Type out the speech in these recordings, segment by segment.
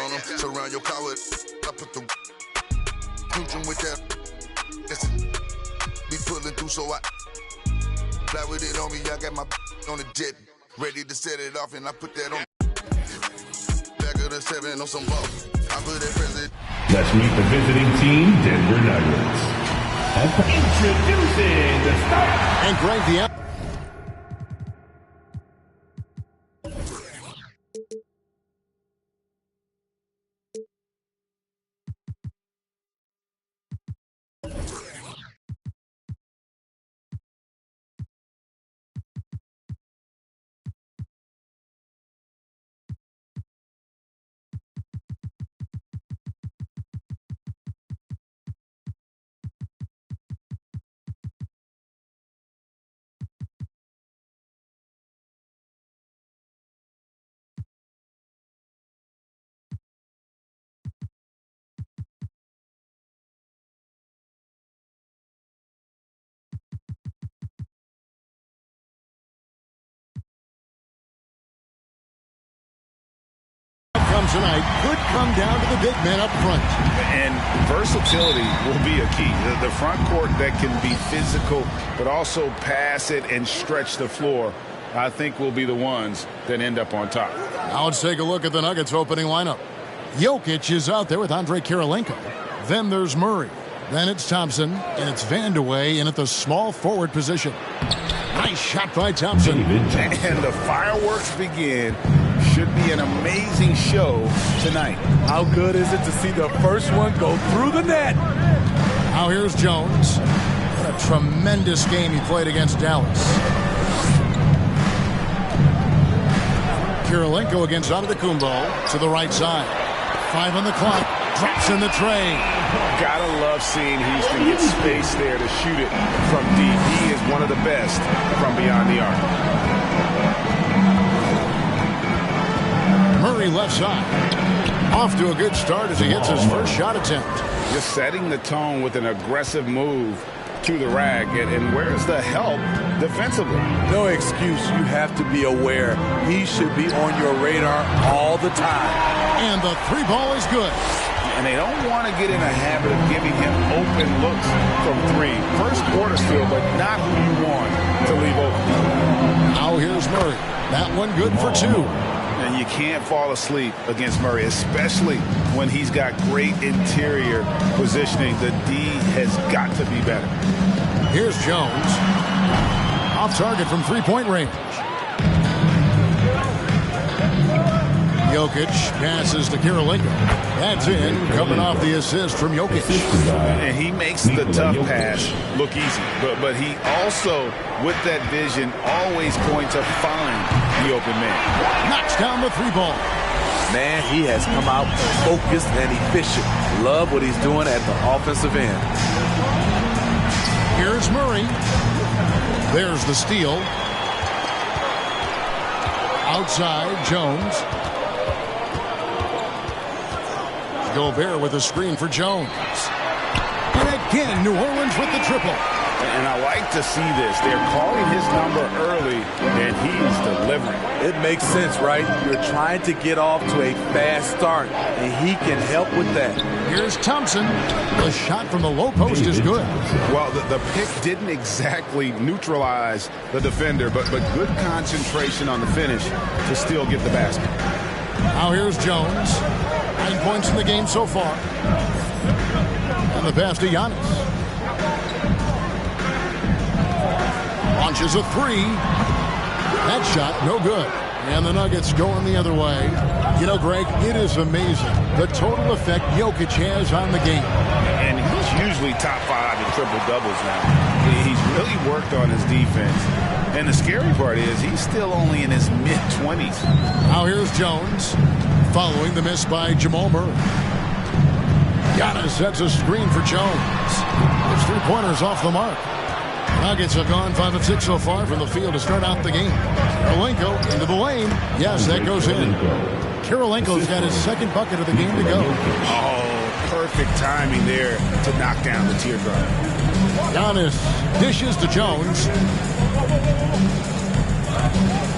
on them. Surround your car with. I put the neutral with that. Listen, be pulling through, so I fly with it on me. I got my on the jet, ready to set it off, and I put that on. Back of the 7 on some ball. I put that president. Let's meet the visiting team, Denver Nuggets. Introducing the start. And Greg, the tonight could come down to the big man up front. And versatility will be a key. The front court that can be physical but also pass it and stretch the floor, I think, will be the ones that end up on top. Now let's take a look at the Nuggets opening lineup. Jokic is out there with Andrei Kirilenko. Then there's Murray. Then it's Thompson, and it's Vandeweghe in at the small forward position. Nice shot by Thompson. And the fireworks begin. Should be an amazing show tonight. How good is it to see the first one go through the net? Now here's Jones. What a tremendous game he played against Dallas. Kirilenko against Antetokounmpo to the right side. 5 on the clock. Drops in the tray. Gotta love seeing Houston get space there to shoot it from deep. He is one of the best from beyond the arc. Murray left side. Off to a good start as he hits his first shot attempt. Just setting the tone with an aggressive move to the rack. And where's the help defensively? No excuse. You have to be aware. He should be on your radar all the time. And the 3 ball is good. And they don't want to get in a habit of giving him open looks from 3. First quarter still, but not who you want to leave open. Now here's Murray. That one good for 2. And you can't fall asleep against Murray, especially when he's got great interior positioning. The D has got to be better. Here's Jones. Off target from 3-point range. Jokic passes to Kirilenko. That's in, coming off the assist from Jokic. And he makes the tough pass look easy. But he also, with that vision, always going to find the open man. Knocks down the 3 ball. Man, he has come out focused and efficient. Love what he's doing at the offensive end. Here's Murray. There's the steal. Outside, Jones. Gobert with a screen for Jones. And again, New Orleans with the triple. And I like to see this. They're calling his number early, and he's delivering. It makes sense, right? You're trying to get off to a fast start, and he can help with that. Here's Thompson. The shot from the low post is good. Well, the pick didn't exactly neutralize the defender, but good concentration on the finish to still get the basket. Now here's Jones. 9 points in the game so far. And the pass to Giannis. Launches a 3. That shot, no good. And the Nuggets going the other way. You know, Greg, it is amazing the total effect Jokic has on the game. And he's usually top 5 in triple-doubles now. He's really worked on his defense. And the scary part is he's still only in his mid-20s. Now here's Jones. Following the miss by Jamal Murray. Giannis sets a screen for Jones. His 3-pointers off the mark. Nuggets have gone 5 of 6 so far from the field to start out the game. Kirilenko into the lane. Yes, that goes in. Kirilenko's got his 2nd bucket of the game to go. Oh, perfect timing there to knock down the teardrop. Giannis dishes to Jones.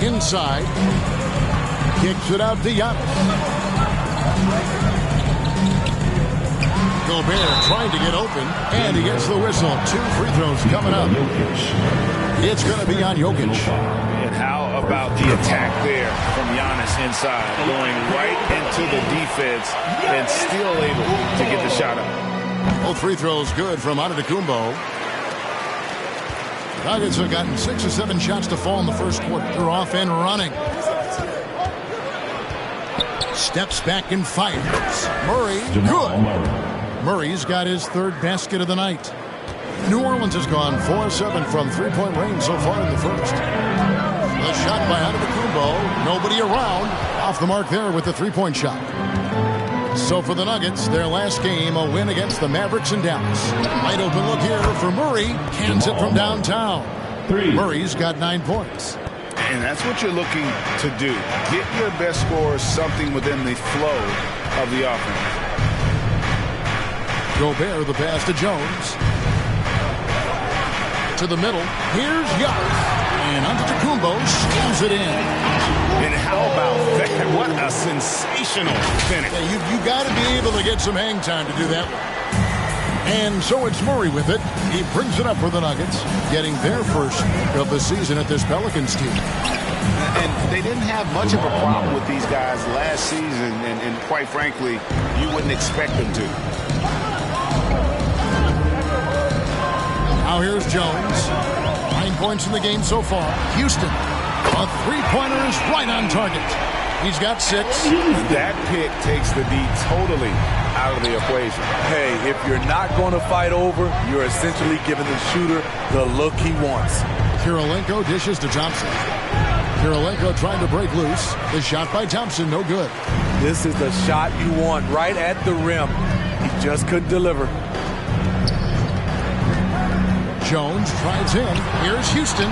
Inside. Kicks it out to Giannis. Gobert trying to get open, and he gets the whistle. 2 free throws coming up. It's going to be on Jokic. And how about the attack there from Giannis inside, going right into the defense and still able to get the shot up. Both free throws good from Antetokounmpo. Nuggets have gotten 6 or 7 shots to fall in the first quarter. They're off and running. Steps back and fires. Murray, good. Murray's got his 3rd basket of the night. New Orleans has gone 4-7 from three-point range so far in the first. The shot by Antetokounmpo. Nobody around. Off the mark there with the three-point shot. So for the Nuggets, their last game, a win against the Mavericks in Dallas. Wide open look here for Murray. Cans it from downtown. Murray's got 9 points. And that's what you're looking to do. Get your best scorers something within the flow of the offense. Gobert the pass to Jones. To the middle. Here's Giannis. And Antetokounmpo steals it in. And how about that? What a sensational finish. Yeah, you got to be able to get some hang time to do that one. And so it's Murray with it. He brings it up for the Nuggets, getting their first of the season at this Pelicans team. And they didn't have much of a problem with these guys last season, and quite frankly, you wouldn't expect them to. Now here's Jones. 9 points in the game so far. Houston, a three-pointer is right on target. He's got 6. That pick takes the D totally out of the equation. Hey, if you're not going to fight over, you're essentially giving the shooter the look he wants. Kirilenko dishes to Thompson. Kirilenko trying to break loose. The shot by Thompson, no good. This is the shot you want right at the rim. He just couldn't deliver. Jones tries in. Here's Houston.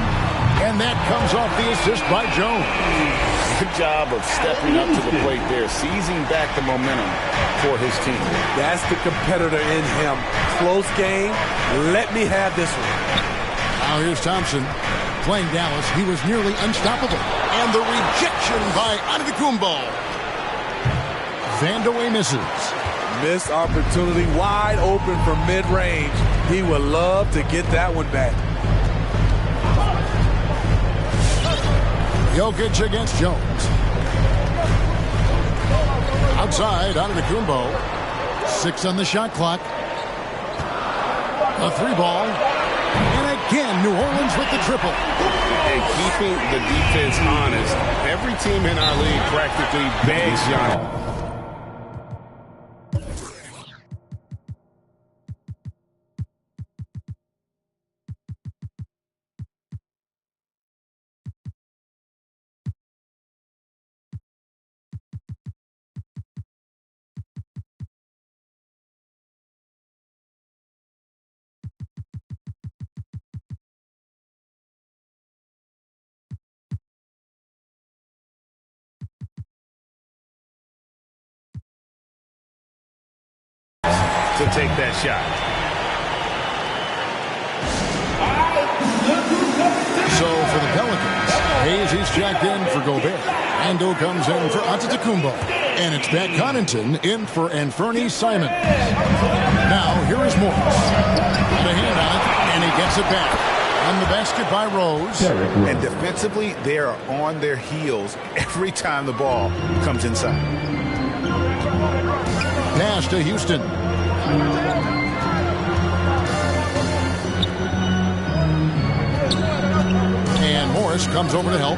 And that comes off the assist by Jones. Good job of stepping up to the plate there, seizing back the momentum for his team. That's the competitor in him. Close game. Let me have this one. Now here's Thompson. Playing Dallas, he was nearly unstoppable. And the rejection by Antetokounmpo. Vandeweghe misses. Missed opportunity, wide open from mid-range. He would love to get that one back. Jokic against Jones. Outside, Antetokounmpo. 6 on the shot clock. A 3-ball. And again, New Orleans with the triple. And keeping the defense honest. Every team in our league practically begs Giannis. To take that shot. So for the Pelicans, Hayes, he's checked in for Gobert. Ando comes in for Antetokounmpo. And it's Pat Connaughton in for Anfernee Simons. Now, here is Morris. Got a hand on it, and he gets it back. On the basket by Rose. And defensively, they are on their heels every time the ball comes inside. Pass to Houston. And Morris comes over to help.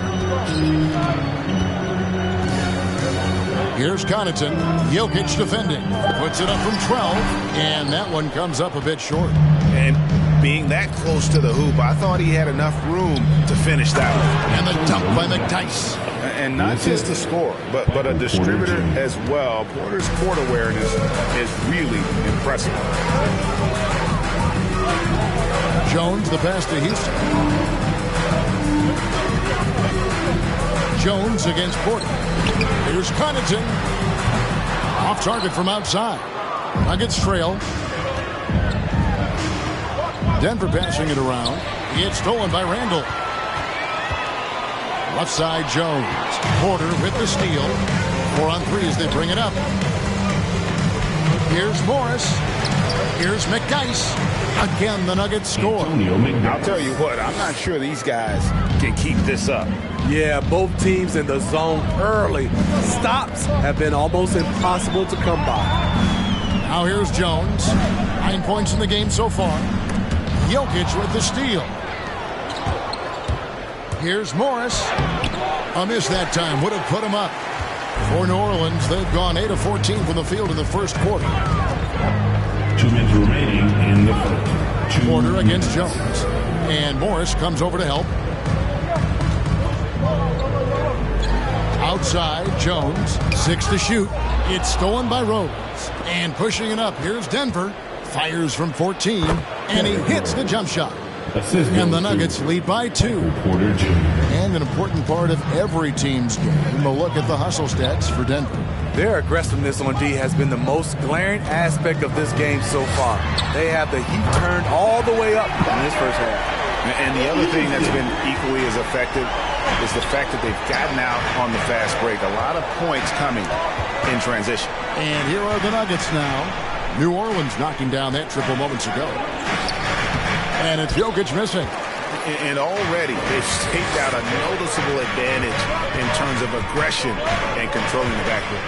Here's Connaughton. Jokic defending. Puts it up from 12. And that one comes up a bit short. And being that close to the hoop, I thought he had enough room to finish that one. And the dunk by McDyess. And not just a scorer, but a distributor as well. Porter's court awareness is really impressive. Jones, the pass to Houston. Jones against Porter. Here's Connaughton. Off target from outside. Nuggets trail. Denver passing it around. It's stolen by Randall. Left side, Jones. Porter with the steal. 4 on 3 as they bring it up. Here's Morris. Here's McGice. Again, the Nuggets score. I'll tell you what, I'm not sure these guys can keep this up. Yeah, both teams in the zone early. Stops have been almost impossible to come by. Now here's Jones. 9 points in the game so far. Jokic with the steal. Here's Morris. A miss that time would have put him up. For New Orleans, they've gone 8 of 14 from the field in the first quarter. 2 minutes remaining in the first. Porter against Jones. And Morris comes over to help. Outside, Jones. 6 to shoot. It's stolen by Rose. And pushing it up, here's Denver. Fires from 14. And he hits the jump shot. And the Nuggets lead by 2. Porter Jr. And an important part of every team's game, a look at the hustle stats for Denver. Their aggressiveness on D has been the most glaring aspect of this game so far. They have the heat turned all the way up in this first half. And the other thing that's been equally as effective is the fact that they've gotten out on the fast break. A lot of points coming in transition. And here are the Nuggets now. New Orleans knocking down that triple moments ago. And it's Jokic missing. And already they've staked out a noticeable advantage in terms of aggression and controlling the backcourt.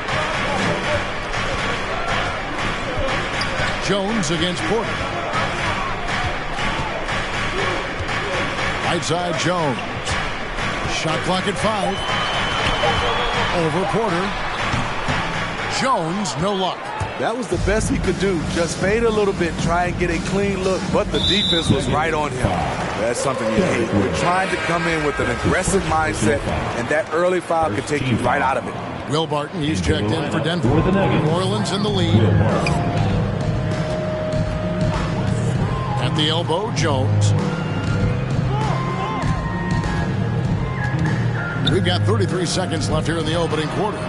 Jones against Porter. Right side Jones. Shot clock at 5. Over Porter. Jones, no luck. That was the best he could do. Just fade a little bit, try and get a clean look, but the defense was right on him. That's something you hate. We're trying to come in with an aggressive mindset, and that early foul could take you right out of it. Will Barton, he's checked in for Denver. New Orleans in the lead. At the elbow, Jones. We've got 33 seconds left here in the opening quarter.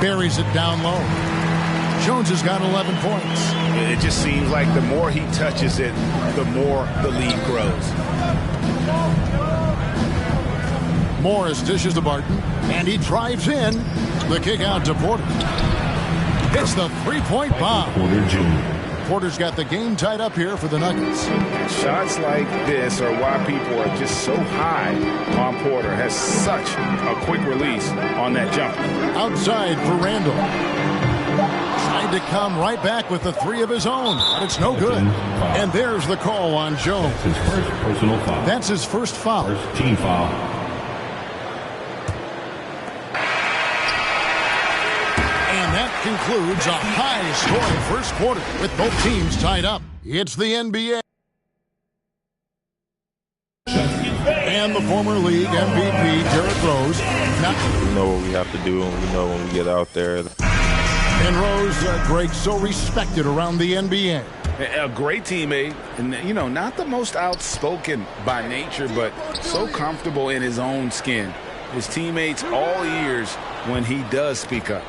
Buries it down low. Jones has got 11 points. It just seems like the more he touches it, the more the lead grows. Morris dishes to Barton, and he drives in. The kick out to Porter. Hits the three-point bomb. Porter Jr. Porter's got the game tied up here for the Nuggets. Shots like this are why people are just so high on Porter. Has such a quick release on that jump. Outside for Randall. Tried to come right back with the 3 of his own, but it's no good. And there's the call on Jones. His first personal foul. That's his first foul. First team foul. And that concludes a high-scoring first quarter with both teams tied up. It's the NBA. And the former league MVP, Derrick Rose. We know what we have to do, and we know when we get out there. And Rose, Greg, so respected around the NBA. A great teammate, and you know, not the most outspoken by nature, but so comfortable in his own skin. His teammates all ears when he does speak up.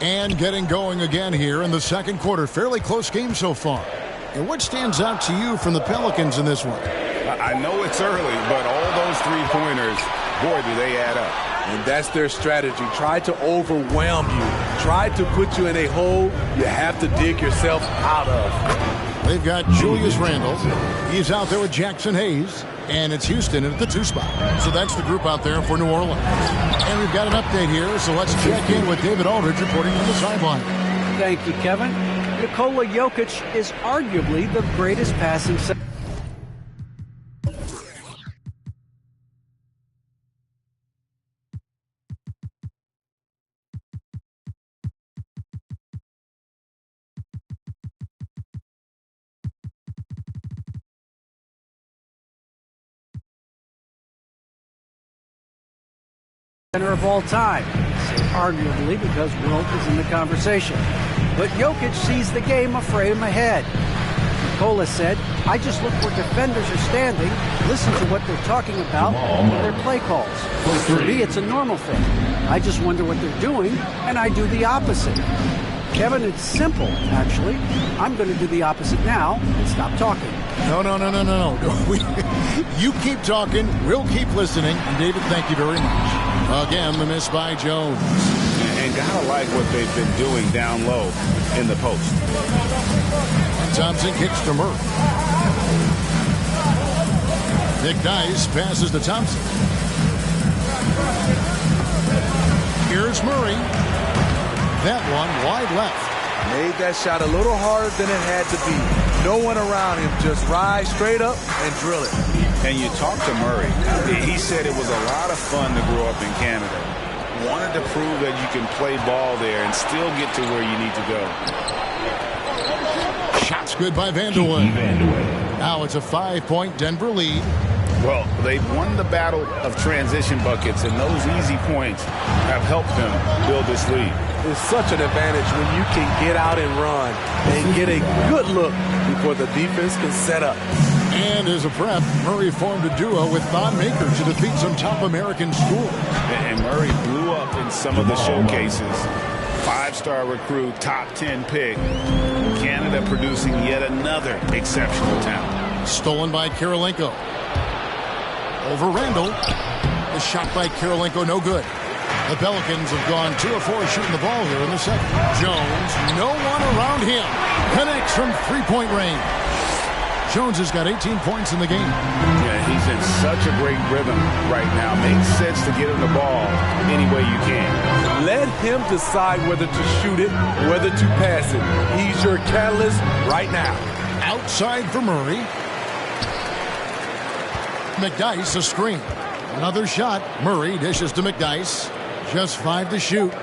And getting going again here in the second quarter. Fairly close game so far. And what stands out to you from the Pelicans in this one? I know it's early, but all those three-pointers, boy, do they add up. And that's their strategy. Try to overwhelm you. Try to put you in a hole you have to dig yourself out of. They've got Julius Randle. He's out there with Jackson Hayes. And it's Houston at the 2 spot. So that's the group out there for New Orleans. And we've got an update here, so let's check in with David Aldridge reporting on the sideline. Thank you, Kevin. Nikola Jokic is arguably the greatest passing center. Of all time. Arguably because Wilt is in the conversation. But Jokic sees the game a frame ahead. Nikola said, I just look where defenders are standing, listen to what they're talking about, and their play calls. For me, it's a normal thing. I just wonder what they're doing, and I do the opposite. Kevin, it's simple, actually. I'm going to do the opposite now and stop talking. No. You keep talking, we'll keep listening, and David, thank you very much. Again, the miss by Jones. And gotta like what they've been doing down low in the post. Thompson kicks to Murray. McDyess passes to Thompson. Here's Murray. That one wide left. Made that shot a little harder than it had to be. No one around him. Just ride straight up and drill it. And you talk to Murray. He said it was a lot of fun to grow up in Canada. Wanted to prove that you can play ball there and still get to where you need to go. Shot's good by Vanderwood. Now it's a 5-point Denver lead. Well, they've won the battle of transition buckets, and those easy points have helped them build this lead. It's such an advantage when you can get out and run and get a good look before the defense can set up. And as a prep, Murray formed a duo with Thon Maker to defeat some top American schools. And Murray blew up in some of the showcases. 5-star recruit, top 10 pick. Canada producing yet another exceptional talent. Stolen by Kirilenko. Over Randall. The shot by Kirilenko, no good. The Pelicans have gone 2 of 4 shooting the ball here in the second. Jones, no one around him. Connects from 3-point range. Jones has got 18 points in the game. Yeah, he's in such a great rhythm right now. Makes sense to get him the ball any way you can. Let him decide whether to shoot it, whether to pass it. He's your catalyst right now. Outside for Murray. McDyess a screen. Another shot. Murray dishes to McDyess. Just 5 to shoot.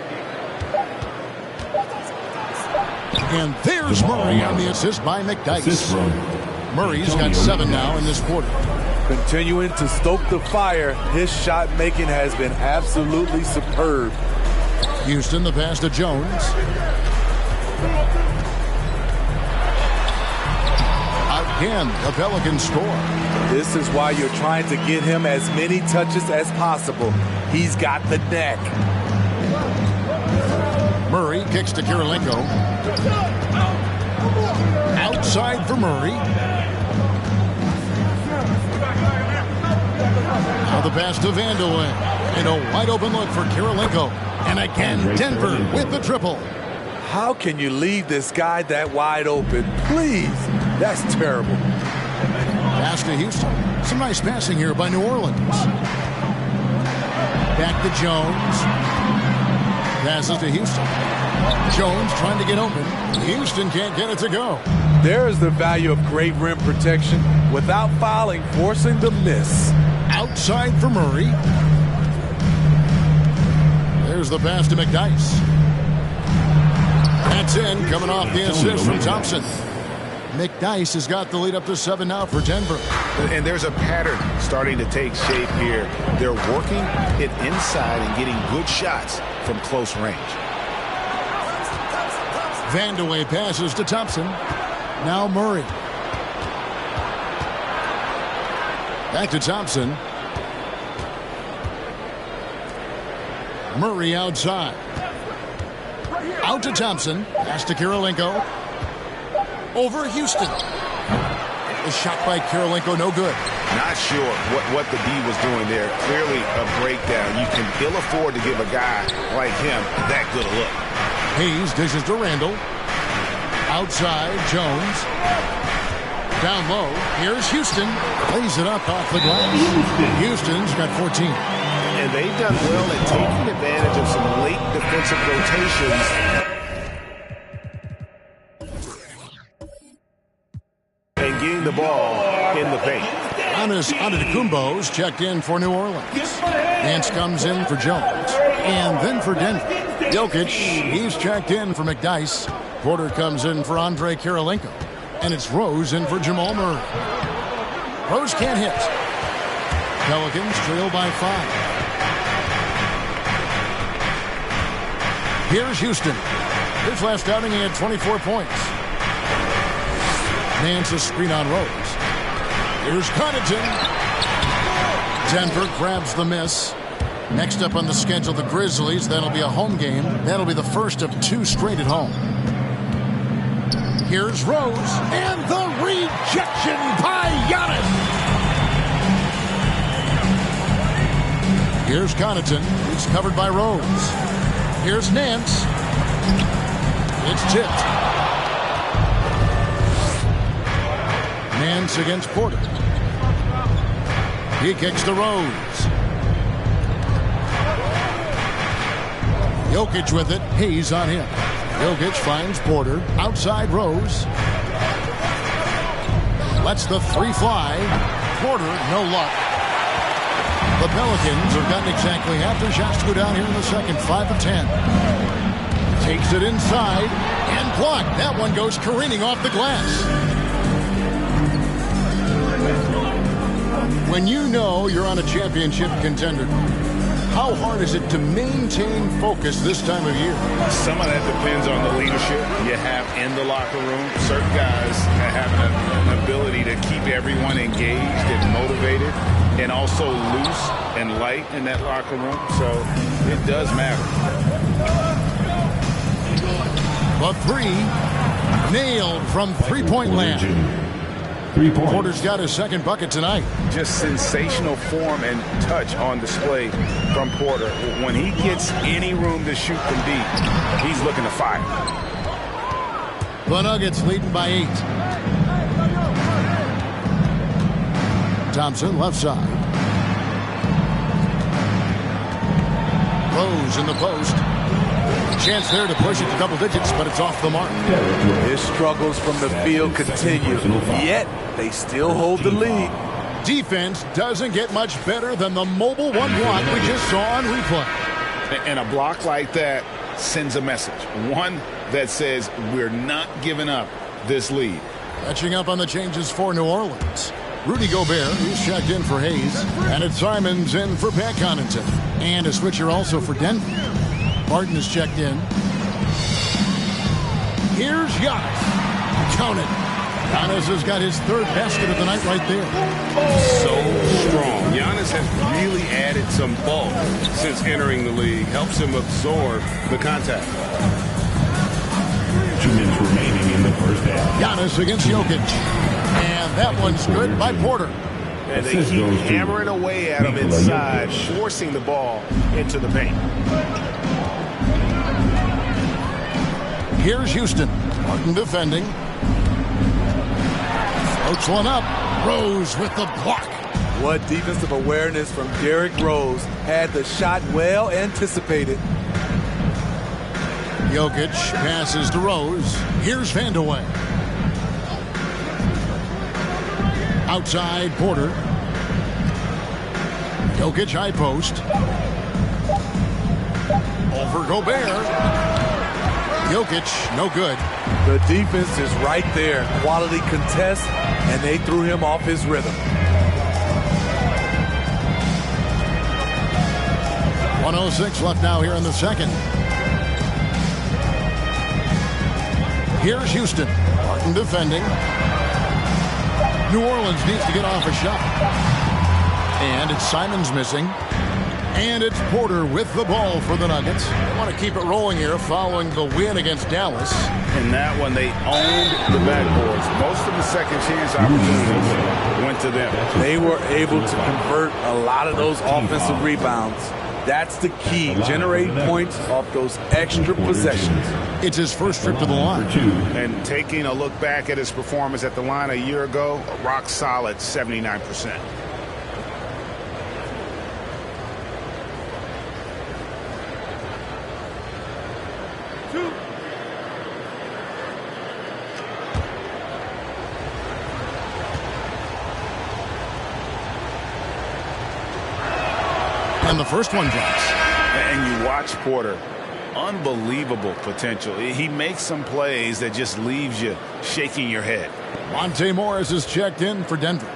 And there's Murray on the assist by McDyess. Murray's got 7 now in this quarter. Continuing to stoke the fire, his shot making has been absolutely superb. Houston, the pass to Jones. Again, the Pelicans score. This is why you're trying to get him as many touches as possible. He's got the neck. Murray kicks to Kirilenko. Outside for Murray. Now the pass to Vanderwood. And a wide open look for Kirilenko. And again, Denver with the triple. How can you leave this guy that wide open? Please. That's terrible. Pass to Houston. Some nice passing here by New Orleans. Back to Jones. Passes to Houston. Jones trying to get open. Houston can't get it to go. There is the value of great rim protection without fouling, forcing the miss. Outside for Murray. There's the pass to McDyess. That's in, coming off the assist from Thompson. McDyess has got the lead up to 7 now for Denver. And there's a pattern starting to take shape here. They're working it inside and getting good shots from close range. Vandeweghe passes to Thompson. Now Murray. Back to Thompson. Murray outside. Out to Thompson. Pass to Kirilenko. Over Houston. The shot by Kirilenko, no good. Not sure what the D was doing there. Clearly a breakdown. You can ill afford to give a guy like him that good a look. Hayes dishes to Randall. Outside, Jones. Down low, here's Houston. Lays it up off the glass. Houston's got 14. And they've done well at taking advantage of some late defensive rotations and getting the ball in the paint. Giannis Antetokounmpo's checked in for New Orleans. Nance comes in for Jones. And then for Denver. Jokic, he's checked in for McDyess. Porter comes in for Andre Kirilenko. And it's Rose in for Jamal Murray. Rose can't hit. Pelicans trail by 5. Here's Houston. His last outing, he had 24 points. Nance a screen on Rose. Here's Connaughton. Denver grabs the miss. Next up on the schedule, the Grizzlies. That'll be a home game. That'll be the first of 2 straight at home. Here's Rose. And the rejection by Giannis. Here's Connaughton. He's covered by Rose. Here's Nance. It's tipped. Nance against Porter. He kicks to Rose. Jokic with it. Hayes on him. Jokic finds Porter. Outside Rose. Lets the three fly. Porter, no luck. The Pelicans have gotten exactly half their shots to go down here in the second. 5 of 10. Takes it inside and blocked. That one goes careening off the glass. When you know you're on a championship contender, how hard is it to maintain focus this time of year? Some of that depends on the leadership you have in the locker room. Certain guys have an ability to keep everyone engaged and motivated and also loose and light in that locker room. So it does matter. The three nailed from three-point land. 3 points. Porter's got his second bucket tonight. Just sensational form and touch on display from Porter. When he gets any room to shoot from deep, he's looking to fire. The Nuggets leading by 8. Thompson left side. Rose in the post. Chance there to push it to double digits, but it's off the mark. His struggles from the field continue, yet they still hold the lead. Defense doesn't get much better than the mobile one block we just saw on replay. And a block like that sends a message. One that says we're not giving up this lead. Catching up on the changes for New Orleans. Rudy Gobert, he's checked in for Hayes. And it's Simons in for Pat Connaughton. And a switcher also for Denver. Martin is checked in. Here's Giannis. Count it. Giannis has got his third basket of the night right there. So strong. Giannis has really added some bulk since entering the league. Helps him absorb the contact. 2 minutes remaining in the first half. Giannis against Jokic. And that one's good by Porter. And they keep hammering away at him inside, forcing the ball into the paint. Here's Houston. Martin defending. Floats one up. Rose with the block. What defensive awareness from Derrick Rose. Had the shot well anticipated. Jokic passes to Rose. Here's Vandeweghe. Outside Porter. Jokic high post. Over Gobert. Jokic, no good. The defense is right there. Quality contest, and they threw him off his rhythm. 1:06 left now here in the second. Here's Houston. Martin defending. New Orleans needs to get off a shot. And it's Simons missing. And it's Porter with the ball for the Nuggets. They want to keep it rolling here following the win against Dallas. In that one, they owned the backboards. Most of the second chance opportunities went to them. They were able to convert a lot of those offensive rebounds. That's the key. Generate points off those extra possessions. It's his first trip to the line. And taking a look back at his performance at the line a year ago, a rock solid 79%. And the first one drops. And you watch Porter. Unbelievable potential. He makes some plays that just leaves you shaking your head. Monte Morris is checked in for Denver.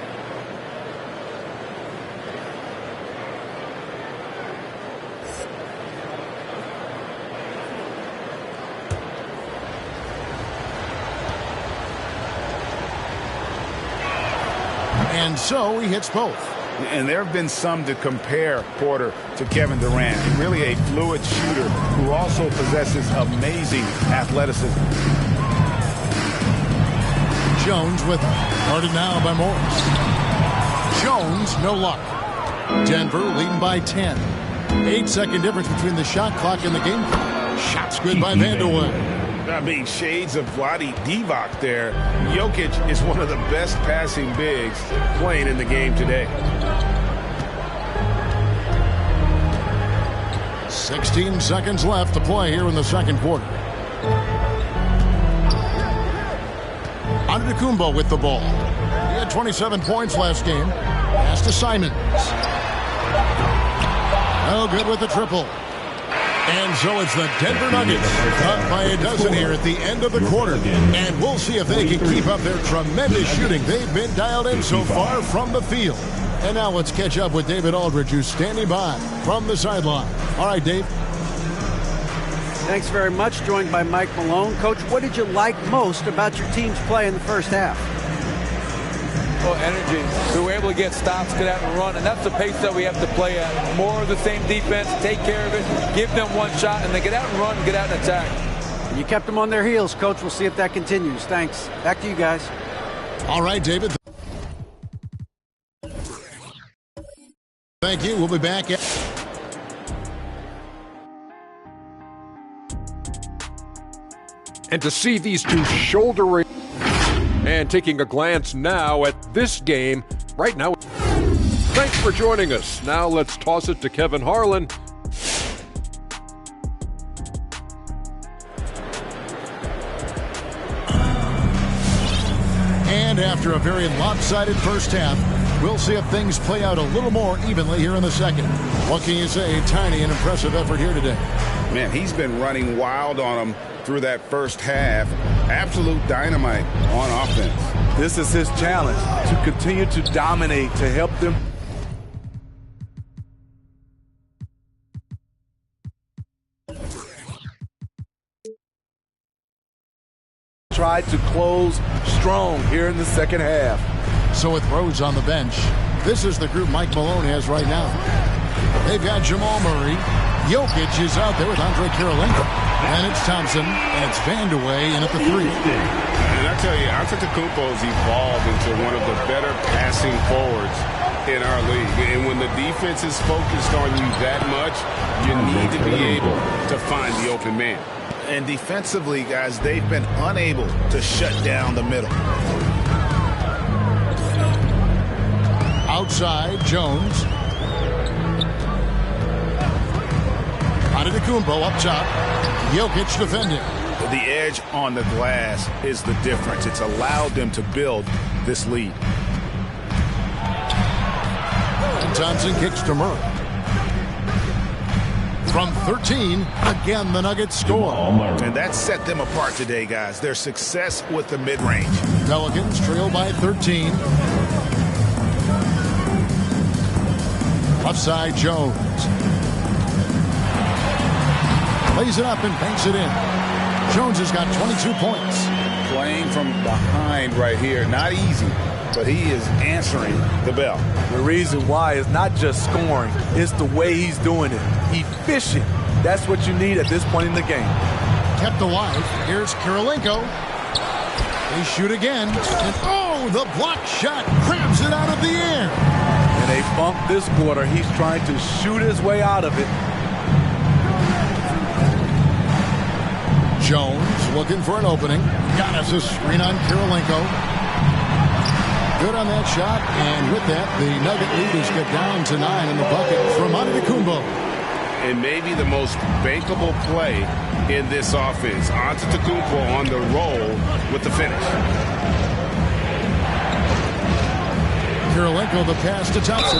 And so he hits both. And there have been some to compare Porter to Kevin Durant. Really a fluid shooter who also possesses amazing athleticism. Jones with it. Guarded now by Morris. Jones, no luck. Denver leading by 10. 8-second difference between the shot clock and the game clock. Shots good by Vanderway. I mean, shades of Vlade Divac there. Jokic is one of the best passing bigs playing in the game today. 16 seconds left to play here in the second quarter. Antetokounmpo with the ball. He had 27 points last game. Pass to Simons. No good with the triple. And so it's the Denver Nuggets up by a dozen here at the end of the quarter. And we'll see if they can keep up their tremendous shooting. They've been dialed in so far from the field. And now let's catch up with David Aldridge, who's standing by from the sideline. All right, Dave. Thanks very much. Joined by Mike Malone. Coach, what did you like most about your team's play in the first half? Well, energy. We were able to get stops, get out and run, and that's the pace that we have to play at. More of the same defense, take care of it, give them one shot, and then get out and run, get out and attack. You kept them on their heels, Coach. We'll see if that continues. Thanks. Back to you guys. All right, David. Thank you. We'll be back. And to see these two shouldering and taking a glance now at this game right now. Thanks for joining us. Now let's toss it to Kevin Harlan. And after a very lopsided first half, we'll see if things play out a little more evenly here in the second. What can you say? Tiny and impressive effort here today. Man, he's been running wild on them through that first half. Absolute dynamite on offense. This is his challenge, to continue to dominate, to help them. Tried to close strong here in the second half. So with Rhodes on the bench, this is the group Mike Malone has right now. They've got Jamal Murray. Jokic is out there with Andre Kirilenko. And it's Thompson, and it's Vanderway in at the 3. And I tell you, Antetokounmpo has evolved into one of the better passing forwards in our league. And when the defense is focused on you that much, you need to be able to find the open man. And defensively, guys, they've been unable to shut down the middle. Outside, Jones. Antetokounmpo up top. Jokic defending. The edge on the glass is the difference. It's allowed them to build this lead. And Thompson kicks to Murray. From 13, again the Nuggets score. And that set them apart today, guys. Their success with the mid-range. Pelicans trail by 13. Left side, Jones. Lays it up and banks it in. Jones has got 22 points. Playing from behind right here. Not easy, but he is answering the bell. The reason why is not just scoring. It's the way he's doing it. Efficient. That's what you need at this point in the game. Kept alive. Here's Kirilenko. They shoot again. And oh, the block shot grabs it out of the air. And they bump this quarter. He's trying to shoot his way out of it. Jones looking for an opening. Giannis a screen on Kirilenko. Good on that shot, and with that, the Nugget leaders get down to 9 in the bucket from Antetokounmpo. And maybe the most bankable play in this offense. Antetokounmpo on the roll with the finish. Kirilenko the pass to Thompson.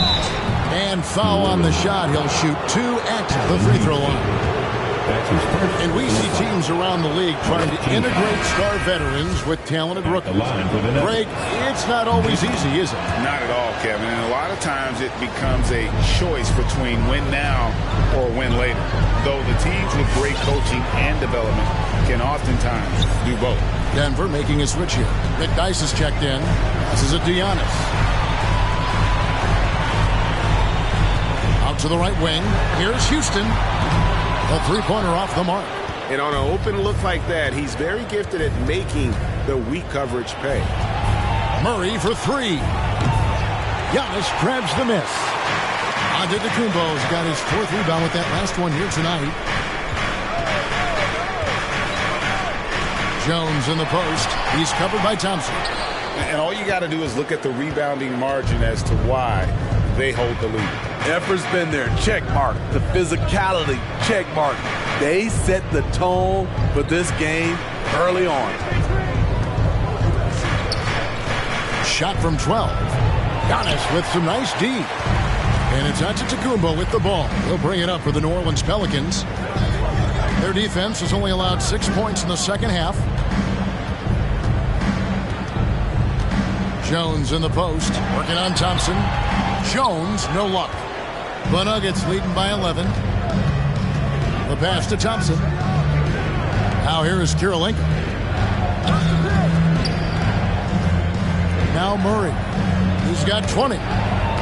And foul on the shot. He'll shoot 2 at the free throw line. And we see teams around the league trying to integrate star veterans with talented rookies. Greg, it's not always easy, is it? Not at all, Kevin. And a lot of times it becomes a choice between win now or win later. Though the teams with great coaching and development can oftentimes do both. Denver making a switch here. McDyess is checked in. This is a Giannis. Out to the right wing. Here's Houston. A three-pointer off the mark. And on an open look like that, he's very gifted at making the weak coverage pay. Murray for 3. Giannis grabs the miss. Antetokounmpo's got his 4th rebound with that last one here tonight. Jones in the post. He's covered by Thompson. And all you got to do is look at the rebounding margin as to why they hold the lead. Effort's been there. Check mark. The physicality. Check mark. They set the tone for this game early on. Shot from 12. Giannis with some nice D. And it's Antetokounmpo with the ball. He'll bring it up for the New Orleans Pelicans. Their defense has only allowed 6 points in the second half. Jones in the post, working on Thompson. Jones, no luck. The Nuggets leading by 11. The pass to Thompson. Now here is Kirilenko. Now Murray. He's got 20.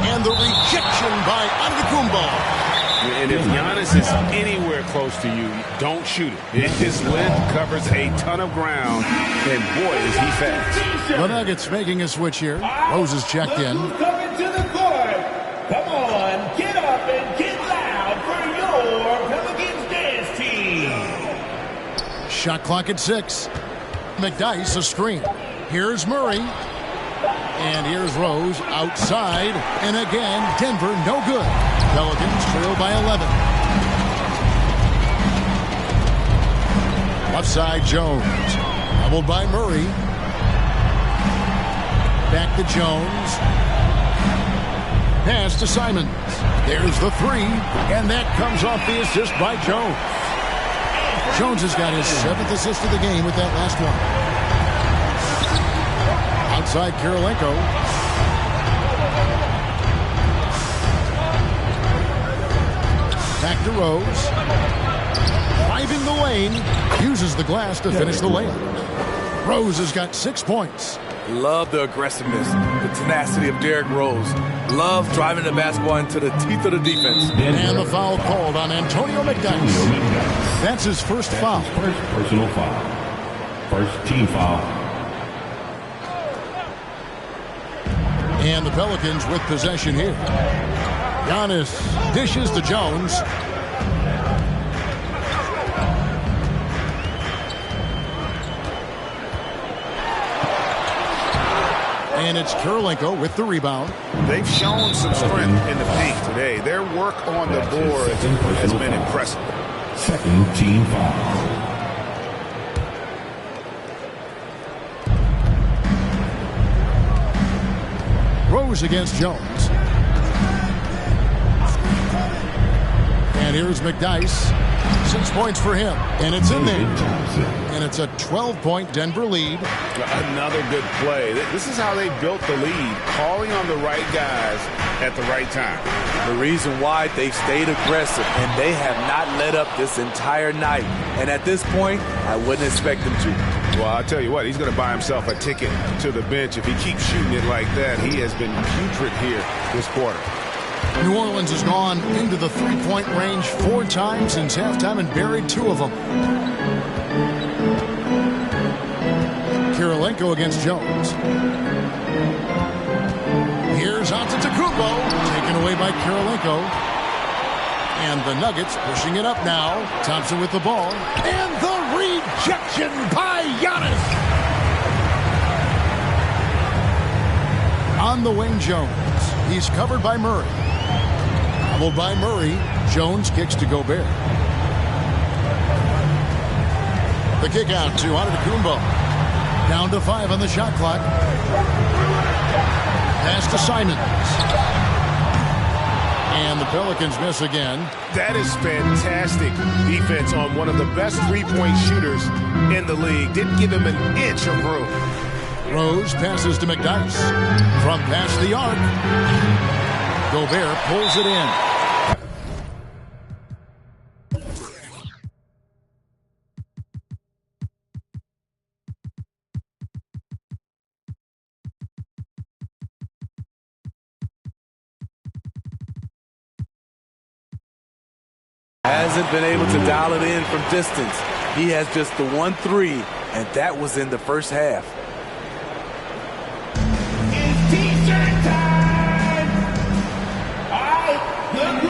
And the rejection by Antetokounmpo. And if Giannis is anywhere close to you, don't shoot it. His length covers a ton of ground, and boy, is he fast. The Nuggets making a switch here. Rose is checked in. Coming to the court. Come on, get up and get loud for your Pelicans dance team. Shot clock at 6. McDyess a screen. Here's Murray. And here's Rose outside. And again, Denver no good. Pelicans trail by 11. Left side Jones. Doubled by Murray. Back to Jones. Pass to Simons. There's the 3. And that comes off the assist by Jones. Jones has got his 7th assist of the game with that last one. Outside Kirilenko. Back to Rose. Driving the lane. Uses the glass to finish the layup. Rose has got 6 points. Love the aggressiveness, the tenacity of Derrick Rose. Love driving the basketball into the teeth of the defense. And the foul called on Antonio McDyess. That's his first foul. First personal foul. First team foul. And the Pelicans with possession here. Giannis dishes to Jones. And it's Kirilenko with the rebound. They've shown some strength in the paint today. Their work on the board has been impressive. Second team foul. Rose against Jones. And here's McDyess. 6 points for him. And it's in there. And it's a 12-point Denver lead. Another good play. This is how they built the lead. Calling on the right guys at the right time. The reason why they've stayed aggressive and they have not let up this entire night. And at this point, I wouldn't expect them to. Well, I'll tell you what, he's going to buy himself a ticket to the bench. If he keeps shooting it like that, he has been putrid here this quarter. New Orleans has gone into the three-point range 4 times since halftime and buried 2 of them. Kirilenko against Jones. Here's Antetokounmpo, taken away by Kirilenko. And the Nuggets pushing it up now. Thompson with the ball. And the rejection by Giannis. On the wing, Jones. He's covered by Murray. Doubled by Murray. Jones kicks to Gobert. The kick out to Antetokounmpo. Down to 5 on the shot clock. Pass to Simons. And the Pelicans miss again. That is fantastic defense on one of the best three-point shooters in the league. Didn't give him an inch of room. Rose passes to McDyess. From past the arc. Gobert pulls it in. Hasn't been able to dial it in from distance. He has just the 1-3, and that was in the first half. It's t-shirt time! All right, good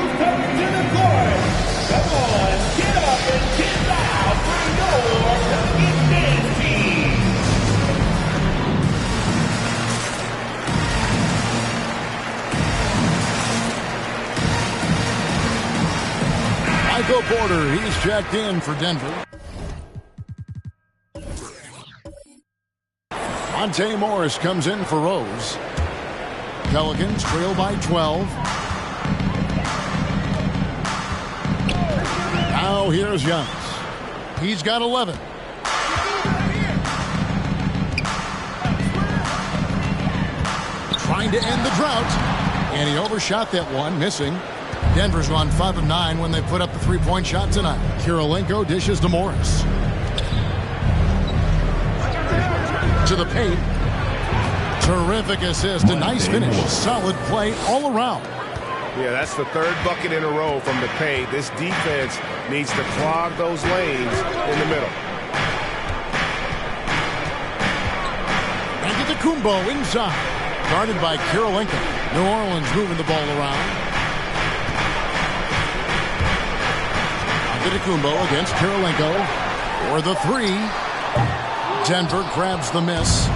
Porter, he's checked in for Denver. Monte Morris comes in for Rose. Pelicans trail by 12. Now here's Youngs. He's got 11. Trying to end the drought. And he overshot that one, missing. Denver's gone 5 of 9 when they put up the three-point shot tonight. Kirilenko dishes to Morris. To the paint. Terrific assist. A nice finish. Solid play all around. Yeah, that's the third bucket in a row from the paint. This defense needs to clog those lanes in the middle. Antetokounmpo inside. Guarded by Kirilenko. New Orleans moving the ball around. Antetokounmpo against Kirilenko for the three. Denver grabs the miss.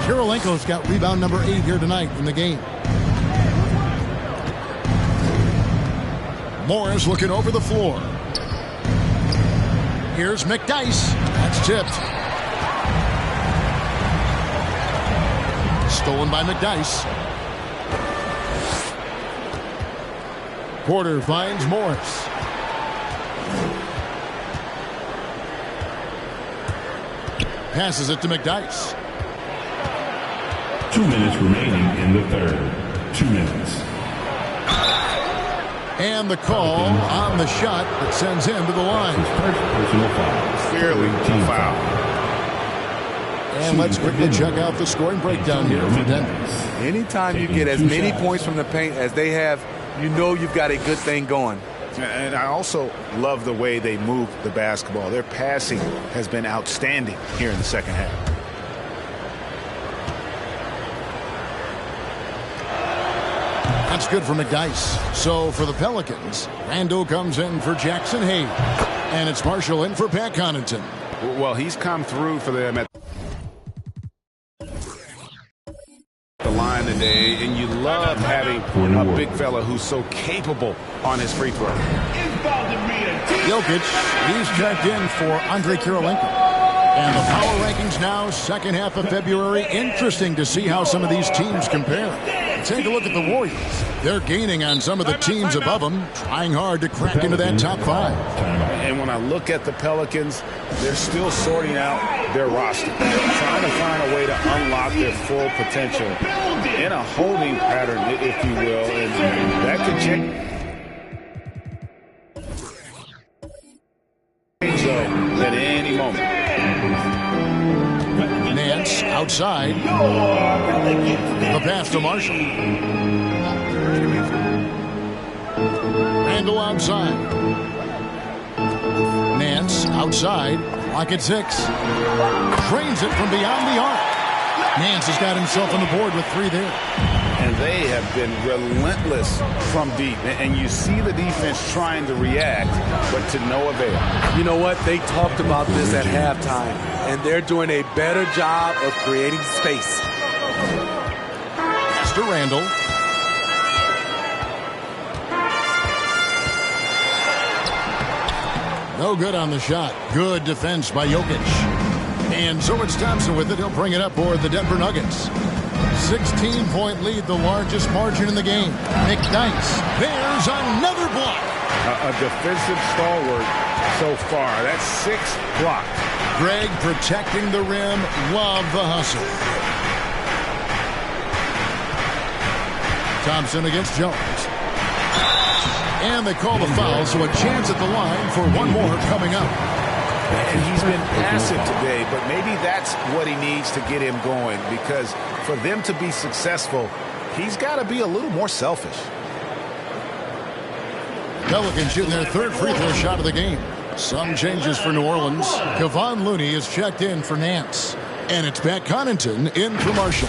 Kirilenko's got rebound number 8 here tonight in the game. Morris looking over the floor. Here's McDyess. That's tipped. Stolen by McDyess. Porter finds Morris. Passes it to McDyess. 2 minutes remaining in the third. 2 minutes. And the call on the shot that sends him to the line. Personal foul. Clearly a foul. And let's quickly check out the scoring breakdown here for Denver. Anytime you get as many points from the paint as they have, you know you've got a good thing going. And I also love the way they move the basketball. Their passing has been outstanding here in the second half. That's good for McDyess. So for the Pelicans, Randall comes in for Jackson Hayes. And it's Marshall in for Pat Connaughton. Well, he's come through for them at the line today, and you love having a big fella who's so capable on his free throw. Jokic, he's checked in for Andre Kirilenko. And the power rankings now, second half of February. Interesting to see how some of these teams compare. Take a look at the Warriors. They're gaining on some of the teams above them, trying hard to crack into that top 5. And when I look at the Pelicans, they're still sorting out their roster. They're trying to find a way to unlock their full potential in a holding pattern, if you will, and that could change at any moment. Nance outside. The pass to Marshall. Randall outside. Nance outside. Clock at 6. Drains it from beyond the arc. Nance has got himself on the board with 3 there. And they have been relentless from deep. And you see the defense trying to react, but to no avail. You know what? They talked about this at halftime, and they're doing a better job of creating space. Pass to Randall. No good on the shot. Good defense by Jokic. And so it's Thompson with it. He'll bring it up for the Denver Nuggets. 16-point lead, the largest margin in the game. McDyess, there's another block. A defensive stalwart so far. That's 6 blocked. Greg protecting the rim. Love the hustle. Thompson against Jones. And they call the foul, so a chance at the line for one more coming up. And he's been passive today, but maybe that's what he needs to get him going, because for them to be successful, he's got to be a little more selfish. Pelicans shooting their third free throw shot of the game. Some changes for New Orleans. Kevon Looney is checked in for Nance. And it's Pat Connaughton in for Marshall.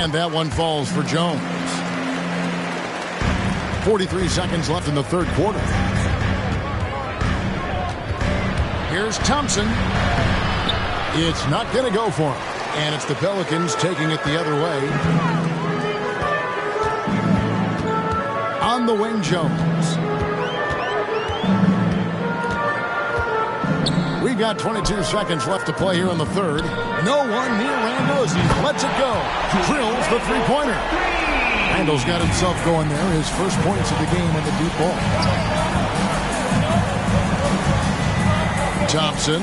And that one falls for Jones. 43 seconds left in the third quarter. Here's Thompson. It's not going to go for him. And it's the Pelicans taking it the other way. On the wing, Jones. We've got 22 seconds left to play here in the third. No one near Randle as he lets it go. Drills the three-pointer. Randle's got himself going there. His first points of the game on the deep ball. Thompson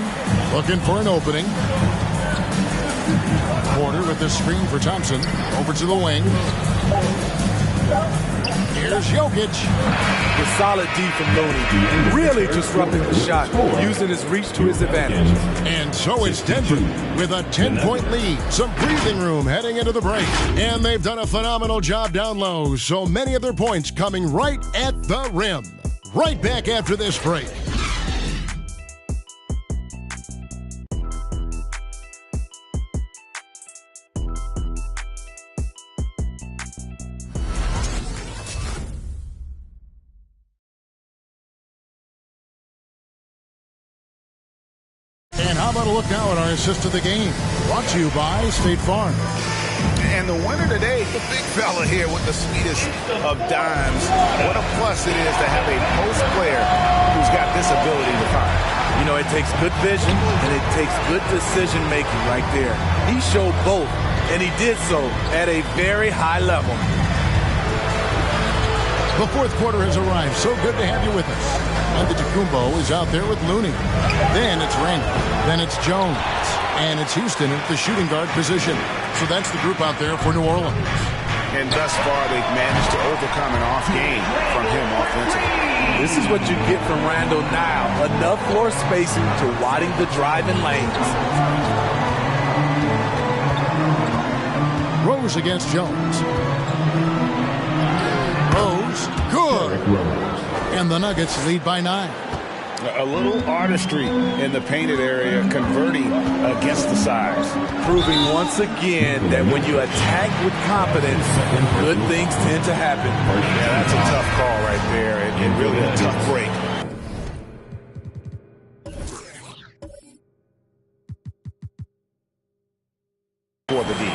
looking for an opening. Porter with the screen for Thompson. Over to the wing. Here's Jokic. With solid D from Looney. Really disrupting the shot, using his reach to his advantage. And so it's Denver with a 10-point lead. Some breathing room heading into the break. And they've done a phenomenal job down low. So many of their points coming right at the rim. Right back after this break. And how about a look now at our assist of the game? Brought to you by State Farm. And the winner today, the big fella here with the sweetest of dimes. What a plus it is to have a post player who's got this ability to find. You know, it takes good vision and it takes good decision making right there. He showed both, and he did so at a very high level. The fourth quarter has arrived. So good to have you with us. Antetokounmpo is out there with Looney. Then it's Randle. Then it's Jones. And it's Houston at the shooting guard position. So that's the group out there for New Orleans. And thus far, they've managed to overcome an off game from him offensively. This is what you get from Randle now. Enough floor spacing to widen the driving lanes. Rose against Jones. Rose, good. And the Nuggets lead by 9. A little artistry in the painted area, converting against the size. Proving once again that when you attack with confidence, good things tend to happen. Yeah, that's a tough call right there, and really a tough break. For the D.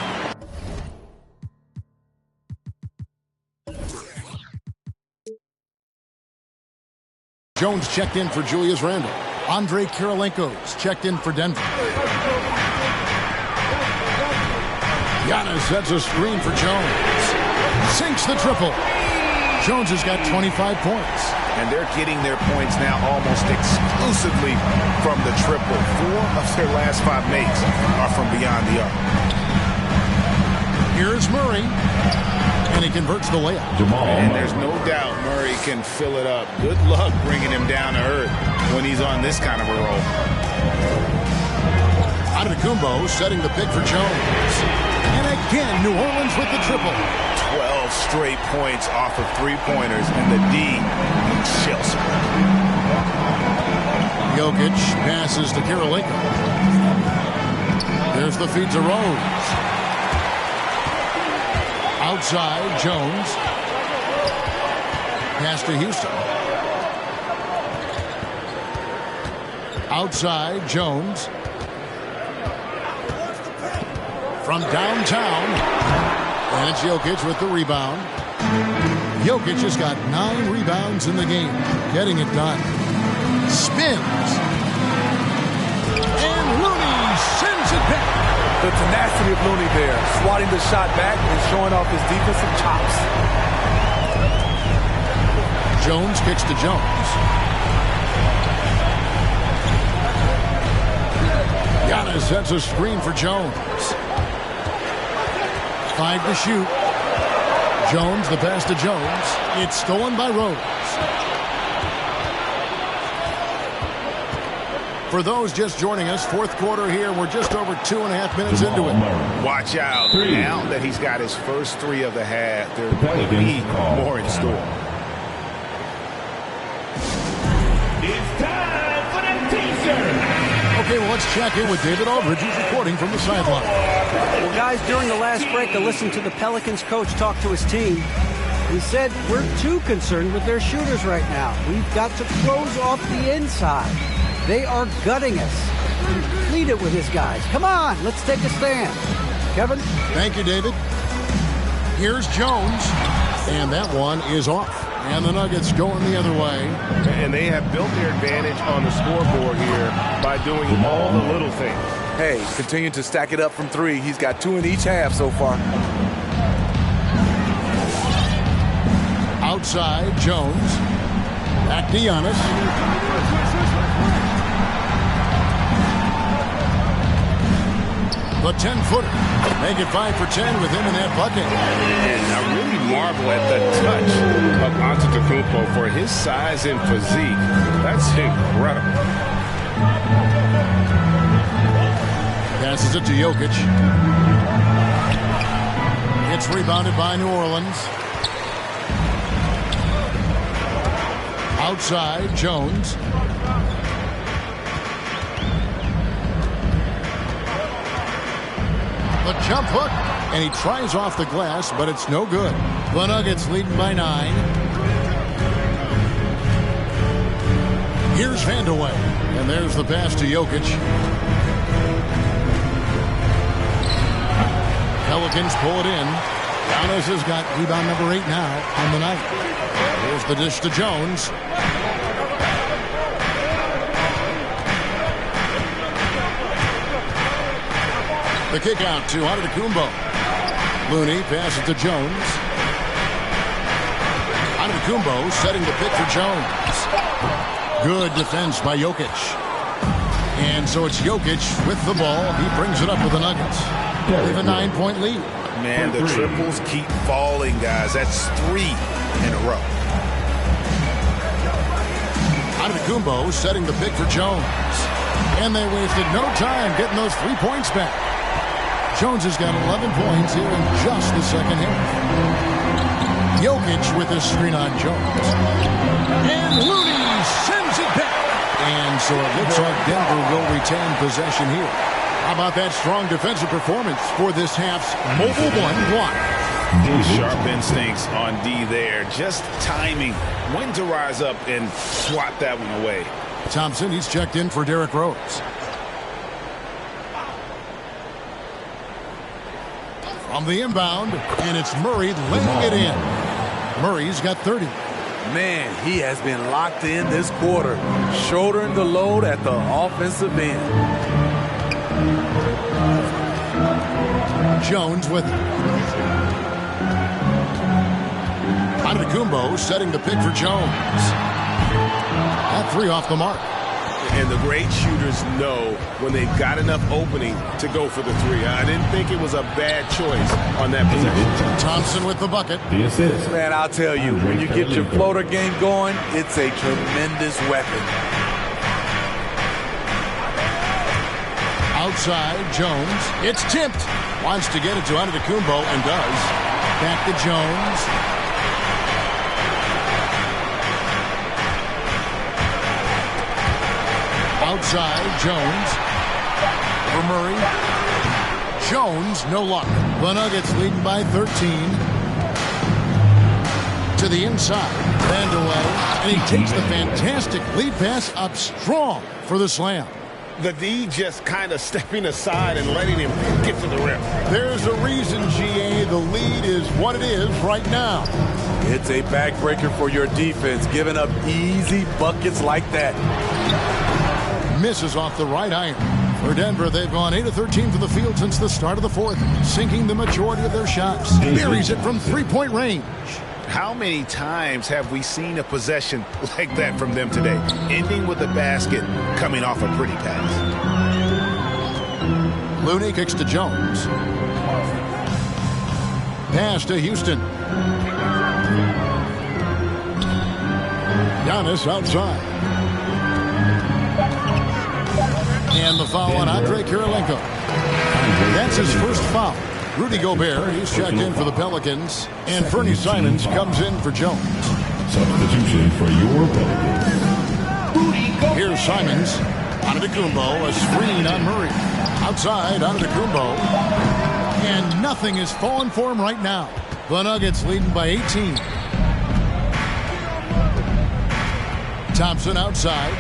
Jones checked in for Julius Randle. Andre Kirilenko's checked in for Denver. Giannis sets a screen for Jones. Sinks the triple. Jones has got 25 points. And they're getting their points now almost exclusively from the triple. 4 of their last 5 makes are from beyond the arc. Here's Murray. And he converts the layup. And there's no doubt Murray can fill it up. Good luck bringing him down to earth when he's on this kind of a roll. Antetokounmpo setting the pick for Jones. And again, New Orleans with the triple. 12 straight points off of three-pointers, and the D chills. Jokic passes to Kirilenko. There's the feed to Rose. Outside, Jones. Pass to Houston. Outside, Jones. From downtown. And it's Jokic with the rebound. Jokic has got 9 rebounds in the game. Getting it done. Spins. And Looney sends it back. The tenacity of Looney there, swatting the shot back and showing off his defensive chops. Jones kicks to Jones. Giannis sets a screen for Jones. 5 to shoot. Jones, the pass to Jones. It's stolen by Rose. For those just joining us, fourth quarter here. We're just over 2.5 minutes into it. Watch out. Now that he's got his first 3 of the half, there will be more in store. It's time for the teaser. Okay, well, let's check in with David Aldridge, who's reporting from the sideline. Well, guys, during the last break, I listened to the Pelicans coach talk to his team. He said, we're too concerned with their shooters right now. We've got to close off the inside. They are gutting us. Lead it with his guys. Come on, let's take a stand. Kevin? Thank you, David. Here's Jones, and that one is off. And the Nuggets going the other way. And they have built their advantage on the scoreboard here by doing all the little things. Hey, continue to stack it up from three. He's got 2 in each half so far. Outside, Jones. Back to Giannis. The 10-footer. Make it 5 for 10 with him in that bucket. And I really marvel at the touch of Antetokounmpo for his size and physique. That's incredible. Passes it to Jokic. It's rebounded by New Orleans. Outside, Jones. The jump hook, and he tries off the glass, but it's no good. The Nuggets leading by 9. Here's Vandeweghe, and there's the pass to Jokic. Pelicans pull it in. Giannis has got rebound number 8 now on the night. Here's the dish to Jones. The kick out to Antetokounmpo. Looney passes to Jones. Antetokounmpo setting the pick for Jones. Good defense by Jokic. And so it's Jokic with the ball. He brings it up with the Nuggets. They have a 9-point lead. Man, the triples keep falling, guys. That's 3 in a row. Antetokounmpo setting the pick for Jones. And they wasted no time getting those 3 points back. Jones has got 11 points here in just the second half. Jokic with a screen on Jones. And Looney sends it back. And so it looks like Denver will retain possession here. How about that strong defensive performance for this half's Mobile One block? Sharp instincts on D there. Just timing. When to rise up and swat that one away. Thompson, he's checked in for Derrick Rose. From the inbound, and it's Murray laying it in. Murray's got 30. Man, he has been locked in this quarter, shouldering the load at the offensive end. Jones with Antetokounmpo setting the pick for Jones. That 3 off the mark. And the great shooters know when they've got enough opening to go for the 3. I didn't think it was a bad choice on that possession. Thompson with the bucket. The assist. Man, I'll tell you, when you get your floater game going, it's a tremendous weapon. Outside, Jones. It's tipped. Wants to get it to Antetokounmpo and does. Back to Jones. Outside, Jones. For Murray. Jones, no luck. The Nuggets leading by 13. To the inside. Vandeweghe. And he takes the fantastic lead pass up strong for the slam. The D just kind of stepping aside and letting him get to the rim. There's a reason, GA, the lead is what it is right now. It's a backbreaker for your defense, giving up easy buckets like that. Misses off the right iron. For Denver, they've gone 8 of 13 from the field since the start of the 4th, sinking the majority of their shots. Buries it from 3-point range. How many times have we seen a possession like that from them today? Ending with a basket, coming off a pretty pass. Looney kicks to Jones. Pass to Houston. Giannis outside. And the foul on Andre Kirilenko. That's his first foul. Rudy Gobert, he's checked in for the Pelicans. And Fernie Simons comes in for Jones. Substitution for your Pelicans. Here's Simons. Antetokounmpo, a screen on Murray. Outside, Antetokounmpo. And nothing is falling for him right now. The Nuggets leading by 18. Thompson outside.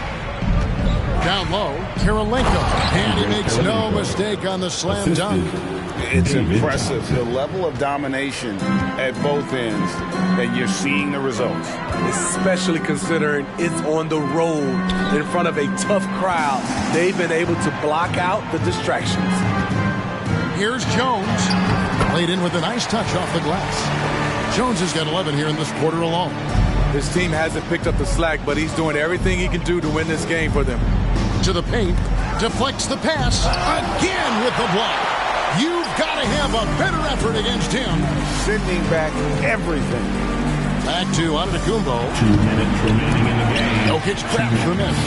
Down low, Kirilenko. And he makes no mistake on the slam dunk. It's impressive, the level of domination at both ends, and you're seeing the results. Especially considering it's on the road in front of a tough crowd. They've been able to block out the distractions. Here's Jones. Played in with a nice touch off the glass. Jones has got 11 here in this quarter alone. His team hasn't picked up the slack, but he's doing everything he can do to win this game for them. To the paint, deflects the pass, again with the block. You've got to have a better effort against him. Sending back everything. Back to Antetokounmpo. 2 minutes remaining in the game. Jokic grabs the miss.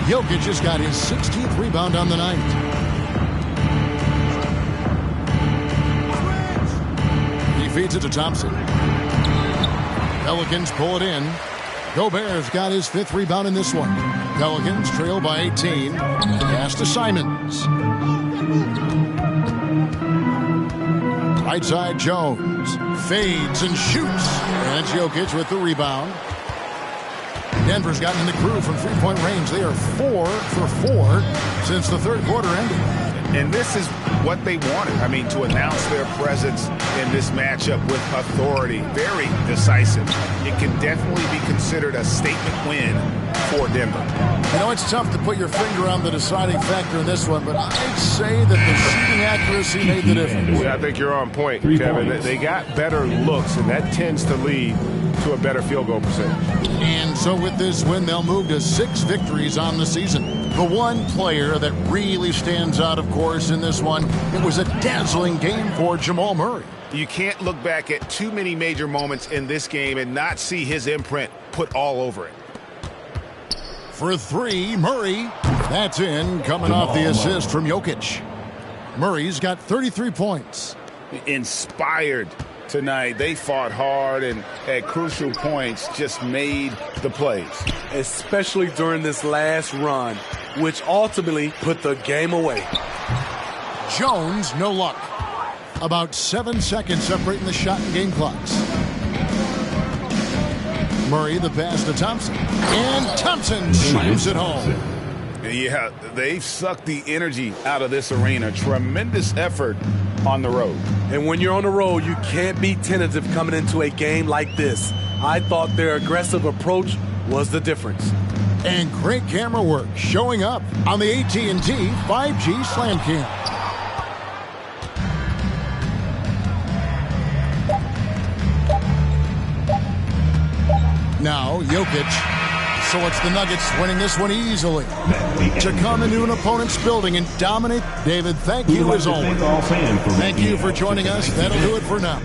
Jokic has got his 16th rebound on the night. He feeds it to Thompson. Pelicans pull it in. Gobert's got his 5th rebound in this one. Pelicans trail by 18. Pass to Simons. Right side, Jones. Fades and shoots. And Jokic with the rebound. Denver's gotten in the groove from three-point range. They are 4 for 4 since the third quarter ended. And this is what they wanted. I mean, to announce their presence in this matchup with authority. Very decisive. It can definitely be considered a statement win for Denver. You know, it's tough to put your finger on the deciding factor in this one, but I'd say that the shooting accuracy made the difference. I think you're on point, Kevin. They got better looks, and that tends to lead to a better field goal percentage. And so with this win, they'll move to 6 victories on the season. The one player that really stands out, of course, in this one, it was a dazzling game for Jamal Murray. You can't look back at too many major moments in this game and not see his imprint put all over it. For 3, Murray. That's in, coming off the assist from Jokic. Murray's got 33 points. Inspired tonight. They fought hard and at crucial points just made the plays. Especially during this last run, which ultimately put the game away. Jones, no luck. About 7 seconds separating the shot and game clocks. Murray, the pass to Thompson. And Thompson slams it home. Yeah, they've sucked the energy out of this arena. Tremendous effort on the road. And when you're on the road, you can't be tentative coming into a game like this. I thought their aggressive approach was the difference. And great camera work showing up on the AT&T 5G Slam Cam. Now, Jokic. So it's the Nuggets winning this one easily. To come into an opponent's building and dominate. David, thank you as always. Thank you for joining us. That'll do it for now.